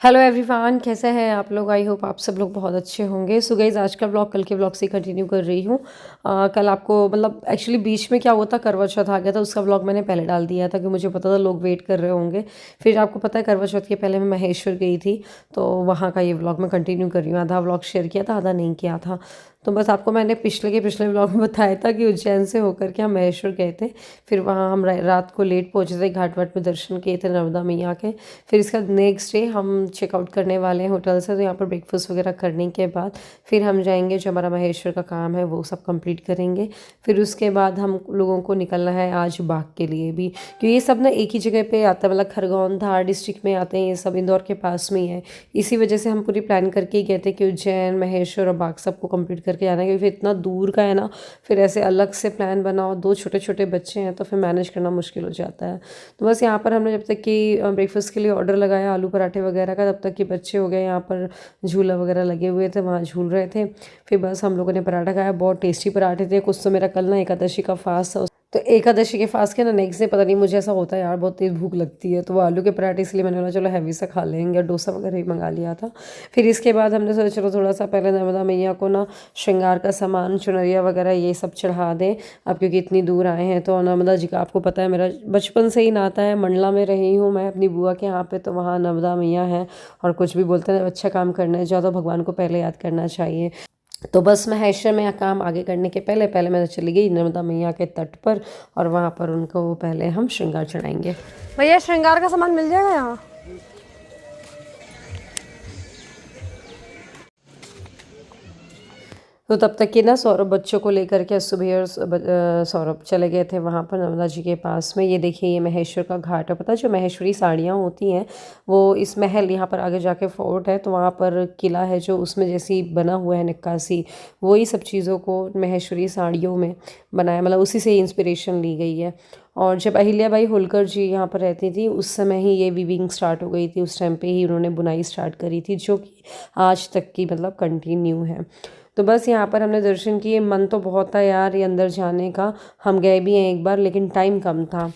Hello everyone, कैसे हैं आप लोग। आई होप आप सब लोग बहुत अच्छे होंगे। सो गाइस, आज का ब्लॉग कल के ब्लॉग से कंटिन्यू कर रही हूँ। कल आपको मतलब एक्चुअली बीच में क्या हुआ था, करवा चौथ आ गया था, उसका ब्लॉग मैंने पहले डाल दिया था कि मुझे पता था लोग वेट कर रहे होंगे। फिर आपको पता है करवा चौथ के पहले मैं महेश्वर गई थी, तो वहाँ का ये ब्लॉग मैं कंटिन्यू कर रही हूँ। आधा ब्लॉग शेयर किया था, आधा नहीं किया था। तो बस आपको मैंने पिछले ब्लॉग में बताया था कि उज्जैन से होकर के हम महेश्वर गए थे। फिर वहाँ हम रात को लेट पहुँचे थे, घाट वाट में दर्शन किए थे नर्मदा मैया के। फिर इसका नेक्स्ट डे हम चेकआउट करने वाले हैं होटल से, तो यहाँ पर ब्रेकफास्ट वगैरह करने के बाद फिर हम जाएंगे, जो हमारा महेश्वर का काम है वो सब कंप्लीट करेंगे। फिर उसके बाद हम लोगों को निकलना है आज बाग के लिए भी, क्योंकि ये सब ना एक ही जगह पे आता है, मतलब खरगोन धार डिस्ट्रिक्ट में आते हैं ये सब, इंदौर के पास में ही है। इसी वजह से हम पूरी प्लान करके ही गए थे कि उज्जैन महेश्वर और बाग सबको कंप्लीट करके जाना है, क्योंकि फिर इतना दूर का है ना, फिर ऐसे अलग से प्लान बनाओ, दो छोटे छोटे बच्चे हैं तो फिर मैनेज करना मुश्किल हो जाता है। तो बस यहाँ पर हमने जब तक कि ब्रेकफास्ट के लिए ऑर्डर लगाया आलू पराठे वगैरह का, तब तक कि बच्चे हो गए यहाँ पर झूला वगैरह लगे हुए थे, वहाँ झूल रहे थे। फिर बस हम लोगों ने पराठा खाया, बहुत टेस्टी पराठे थे। कुछ तो मेरा कल ना एकादशी का फास्ट था, तो एकादशी के फास्ट के ना नेक्स्ट डे पता नहीं मुझे ऐसा होता है यार, बहुत तेज़ भूख लगती है, तो वो आलू के पराठे इसलिए मैंने बोला चलो हैवी सा खा लेंगे, और डोसा वगैरह ही मंगा लिया था। फिर इसके बाद हमने सोचा चलो थोड़ा सा पहले नर्मदा मैया को ना श्रृंगार का सामान, चुनरिया वगैरह ये सब चढ़ा दें। अब क्योंकि इतनी दूर आए हैं, तो नर्मदा जी का आपको पता है मेरा बचपन से ही नाता है, मंडला में रही हूँ मैं अपनी बुआ के यहाँ पे, तो वहाँ नर्मदा मैया है। और कुछ भी बोलते हैं, अच्छा काम करने जाओ तो भगवान को पहले याद करना चाहिए। तो बस महेश्वर में काम आगे करने के पहले पहले मैं चली गई नर्मदा मैया के तट पर, और वहाँ पर उनको पहले हम श्रृंगार चढ़ाएंगे। भैया श्रृंगार का सामान मिल जाएगा यहाँ? तो तब तक कि ना सौरभ बच्चों को लेकर के सुबह और सौरभ चले गए थे वहाँ पर नर्मदा जी के पास में। ये देखिए, ये महेश्वर का घाट है। पता है जो महेश्वरी साड़ियाँ होती हैं वो इस महल, यहाँ पर आगे जाके फोर्ट है, तो वहाँ पर किला है जो उसमें जैसी बना हुआ है नक्काशी, वही सब चीज़ों को महेश्वरी साड़ियों में बनाया, मतलब उसी से इंस्पिरेशन ली गई है। और जब अहिल्याबाई होलकर जी यहाँ पर रहती थी उस समय ही ये वीविंग स्टार्ट हो गई थी, उस टाइम पे ही उन्होंने बुनाई स्टार्ट करी थी, जो कि आज तक की मतलब कंटिन्यू है। तो बस यहाँ पर हमने दर्शन किए। मन तो बहुत था यार ये अंदर जाने का, हम गए भी हैं एक बार, लेकिन टाइम कम था।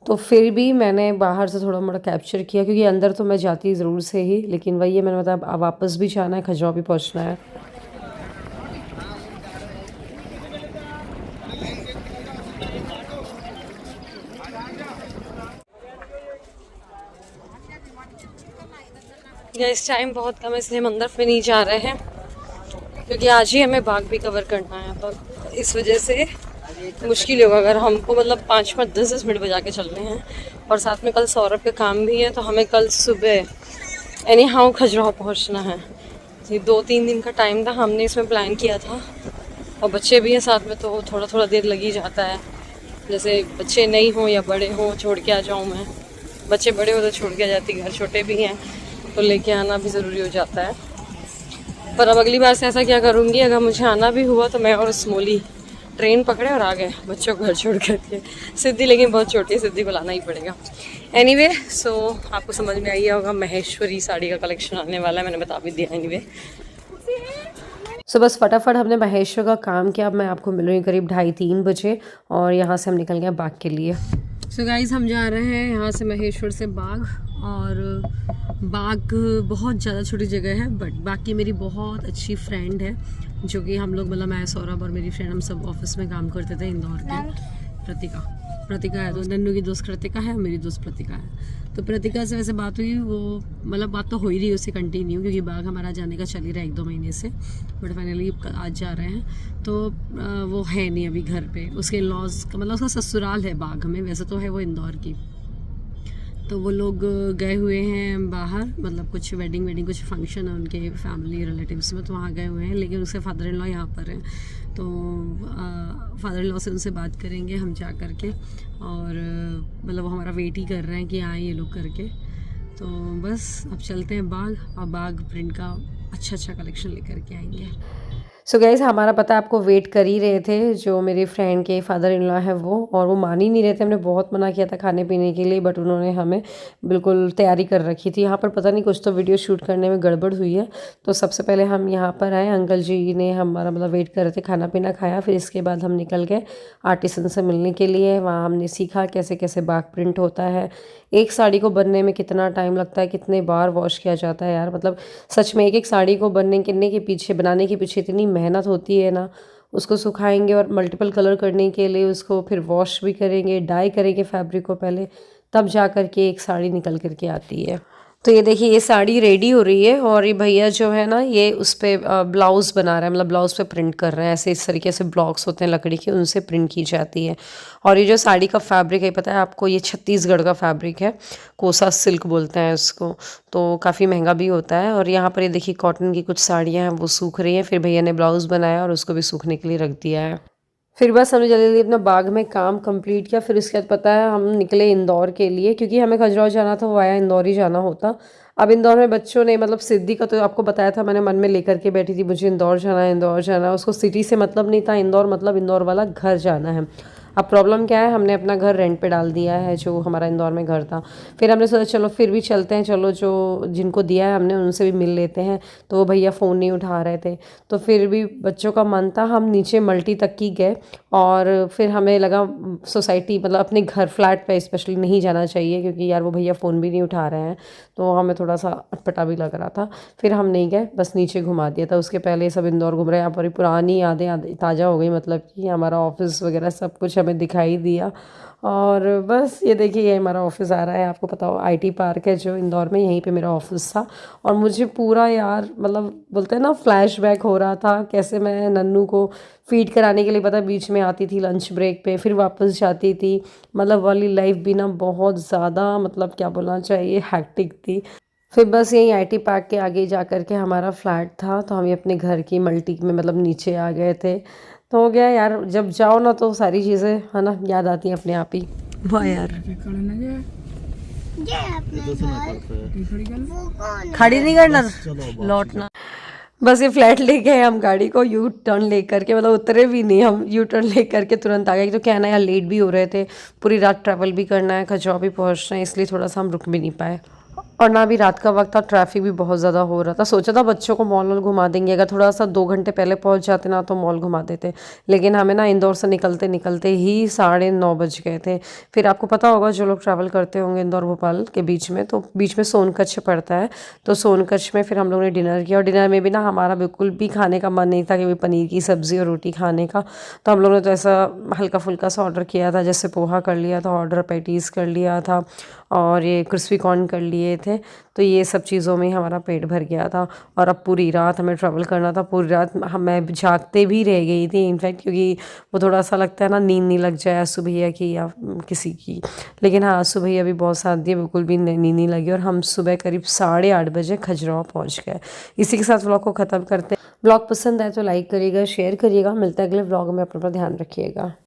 तो फिर भी मैंने बाहर से थोड़ा मोड़ा कैप्चर किया, क्योंकि अंदर तो मैं जाती ज़रूर से ही, लेकिन वही है, मैंने मतलब अब वापस भी जाना है, खजुराहो भी पहुँचना है। इस टाइम बहुत कम है, इसलिए हम अंदर फिर नहीं जा रहे हैं, क्योंकि आज ही हमें बाग भी कवर करना है, तो इस वजह से मुश्किल होगा अगर हमको मतलब 5-5 10-10 मिनट बजा के चलने हैं। और साथ में कल सौरभ का काम भी है, तो हमें कल सुबह एनी हाउ खजुराहो पहुँचना है। ये 2-3 दिन का टाइम था, हमने इसमें प्लान किया था, और बच्चे भी हैं साथ में, तो थोड़ा थोड़ा देर लग ही जाता है। जैसे बच्चे नहीं हों या बड़े हों, छोड़ के आ जाऊँ मैं, बच्चे बड़े हो तो छोड़ के आ जाती, घर छोटे भी हैं तो लेके आना भी ज़रूरी हो जाता है। पर अब अगली बार से ऐसा क्या करूँगी, अगर मुझे आना भी हुआ तो मैं और स्मोली ट्रेन पकड़े और आ गए बच्चों को घर छोड़ करके। सिद्धि लेकिन बहुत छोटी है, सिद्धि को लाना ही पड़ेगा। एनीवे, सो आपको समझ में आई होगा, महेश्वरी साड़ी का कलेक्शन आने वाला है, मैंने बता भी दिया। एनीवे, सो बस फटाफट हमने महेश्वर का काम किया। अब मैं आपको मिल रही हूँ करीब 2:30-3 बजे, और यहाँ से हम निकल गए बाग के लिए। सो गाइज़, हम जा रहे हैं यहाँ से महेश्वर से बाग, और बाग बहुत ज़्यादा छोटी जगह है, बट बाग की मेरी बहुत अच्छी फ्रेंड है, जो कि हम लोग मतलब मैं, सौरभ और मेरी फ्रेंड, हम सब ऑफिस में काम करते थे इंदौर के। प्रतिका है, तो नन्नू की दोस्त कृतिका है, मेरी दोस्त प्रतिका है। तो प्रतिका से वैसे बात हुई, वो मतलब बात तो हो ही रही है उससे कंटिन्यू, क्योंकि बाग हमारा जाने का चल ही रहा है 1-2 महीने से, बट फाइनली आज जा रहे हैं। तो वो है नहीं अभी घर पे, उसके लॉज का मतलब उसका ससुराल है बाग में, वैसे तो है वो इंदौर की। तो वो लोग गए हुए हैं बाहर, मतलब कुछ वेडिंग कुछ फंक्शन है उनके फैमिली रिलेटिव्स में, तो वहाँ गए हुए हैं, लेकिन उसके फादर इन लॉ यहाँ पर हैं। तो फादर इन लॉ से उनसे बात करेंगे हम जा कर के, और मतलब वो हमारा वेट ही कर रहे हैं कि आए ये लोग करके। तो बस अब चलते हैं बाग, और बाग प्रिंट का अच्छा कलेक्शन लेकर के आएंगे। सो गाइस हमारा पता आपको वेट कर ही रहे थे, जो मेरी फ्रेंड के फादर इन लॉ है वो, और वो मान ही नहीं रहे थे। हमने बहुत मना किया था खाने पीने के लिए, बट उन्होंने हमें बिल्कुल तैयारी कर रखी थी। यहाँ पर पता नहीं कुछ तो वीडियो शूट करने में गड़बड़ हुई है। तो सबसे पहले हम यहाँ पर आए, अंकल जी ने हमारा मतलब वेट कर रहे थे, खाना पीना खाया। फिर इसके बाद हम निकल गए आर्टिसन से मिलने के लिए। वहाँ हमने सीखा कैसे कैसे बाग प्रिंट होता है, एक साड़ी को बनने में कितना टाइम लगता है, कितने बार वॉश किया जाता है। यार मतलब सच में एक साड़ी को बनाने के पीछे इतनी मेहनत होती है ना। उसको सुखाएंगे और मल्टीपल कलर करने के लिए उसको फिर वॉश भी करेंगे, डाई करेंगे फैब्रिक को पहले, तब जा कर के एक साड़ी निकल कर के आती है। तो ये देखिए ये साड़ी रेडी हो रही है, और ये भैया जो है ना ये उस पर ब्लाउज़ बना रहा है, मतलब ब्लाउज़ पे प्रिंट कर रहे हैं। ऐसे इस तरीके से ब्लॉक्स होते हैं लकड़ी के, उनसे प्रिंट की जाती है। और ये जो साड़ी का फैब्रिक है पता है आपको, ये छत्तीसगढ़ का फैब्रिक है, कोसा सिल्क बोलते हैं इसको। तो काफ़ी महंगा भी होता है। और यहाँ पर ये देखिए कॉटन की कुछ साड़ियाँ हैं वो सूख रही हैं। फिर भैया ने ब्लाउज़ बनाया और उसको भी सूखने के लिए रख दिया है। फिर बस हमने जल्दी जल्दी अपना बाग में काम कंप्लीट किया। फिर उसके बाद पता है हम निकले इंदौर के लिए, क्योंकि हमें खजुराहो जाना था, वो आया इंदौर ही जाना होता। अब इंदौर में बच्चों ने मतलब सिद्धि का तो आपको बताया था, मैंने मन में लेकर के बैठी थी मुझे इंदौर जाना है, इंदौर जाना है। उसको सिटी से मतलब नहीं था, इंदौर मतलब इंदौर वाला घर जाना है। अब प्रॉब्लम क्या है, हमने अपना घर रेंट पे डाल दिया है, जो हमारा इंदौर में घर था। फिर हमने सोचा चलो फिर भी चलते हैं, चलो जो जिनको दिया है हमने उनसे भी मिल लेते हैं। तो वो भैया फ़ोन नहीं उठा रहे थे, तो फिर भी बच्चों का मन था, हम नीचे मल्टी तक की गए। और फिर हमें लगा सोसाइटी मतलब अपने घर फ्लैट पे स्पेशली नहीं जाना चाहिए, क्योंकि यार वो भैया फ़ोन भी नहीं उठा रहे हैं, तो हमें थोड़ा सा अटपटा भी लग रहा था। फिर हम नहीं गए, बस नीचे घुमा दिया था। उसके पहले सब इंदौर घूम रहे हैं। यहाँ पर पुरानी यादें ताज़ा हो गई, मतलब कि हमारा ऑफिस वगैरह सब कुछ हमें दिखाई दिया। और बस ये देखिए ये हमारा ऑफिस आ रहा है, आपको पता हो आईटी पार्क है जो इंदौर में, यहीं पे मेरा ऑफिस था। और मुझे पूरा यार मतलब बोलते हैं ना फ्लैशबैक हो रहा था, कैसे मैं नन्नू को फीड कराने के लिए पता बीच में आती थी लंच ब्रेक पे, फिर वापस जाती थी। मतलब वाली लाइफ भी ना बहुत ज़्यादा मतलब क्या बोलना चाहिए हैक्टिक थी। फिर बस यहीं आईटी पार्क के आगे जा कर के हमारा फ्लैट था, तो हम ये अपने घर की मल्टी में मतलब नीचे आ गए थे। तो हो गया यार, जब जाओ ना तो सारी चीज़ें है ना याद आती हैं अपने आप ही। वाह यार खड़ी नहीं करना, लौटना। बस ये फ्लैट ले गए हम, गाड़ी को यू टर्न ले करके, मतलब उतरे भी नहीं हम, यू टर्न ले करके तुरंत आ गए। तो क्या है ना यार लेट भी हो रहे थे, पूरी रात ट्रैवल भी करना है, खजुराहो भी पहुंचना है, इसलिए थोड़ा सा हम रुक भी नहीं पाए। और ना भी रात का वक्त था, ट्रैफिक भी बहुत ज़्यादा हो रहा था। सोचा था बच्चों को मॉल घुमा देंगे, अगर थोड़ा सा 2 घंटे पहले पहुंच जाते ना तो मॉल घुमा देते। लेकिन हमें ना इंदौर से निकलते निकलते ही 9:30 बज गए थे। फिर आपको पता होगा जो लोग ट्रैवल करते होंगे इंदौर भोपाल के बीच में, तो बीच में सोनकच्छ पड़ता है। तो सोनकच्छ में फिर हम लोगों ने डिनर किया, और डिनर में भी ना हमारा बिल्कुल भी खाने का मन नहीं था कि पनीर की सब्ज़ी और रोटी खाने का। तो हम लोगों ने तो ऐसा हल्का फुल्का सा ऑर्डर किया था, जैसे पोहा कर लिया था ऑर्डर, पैटीज़ कर लिया था, और ये क्रिस्पी कॉर्न कर लिए थे। तो ये सब चीज़ों में हमारा पेट भर गया था। और अब पूरी रात हमें ट्रैवल करना था, पूरी रात मैं जागते भी रह गई थी इनफैक्ट, क्योंकि वो थोड़ा सा लगता है ना नींद नहीं लग जाए आंसू भैया की या किसी की। लेकिन हाँ आंसू भैया भी बहुत साथ दिए, बिल्कुल भी नींद नहीं लगी। और हम सुबह करीब 8:30 बजे खजुराहो पहुँच गए। इसी के साथ व्लॉग को ख़त्म करते हैं। व्लॉग पसंद आए तो लाइक करिएगा, शेयर करिएगा। मिलता है अगले व्लॉग में, अपना ध्यान रखिएगा।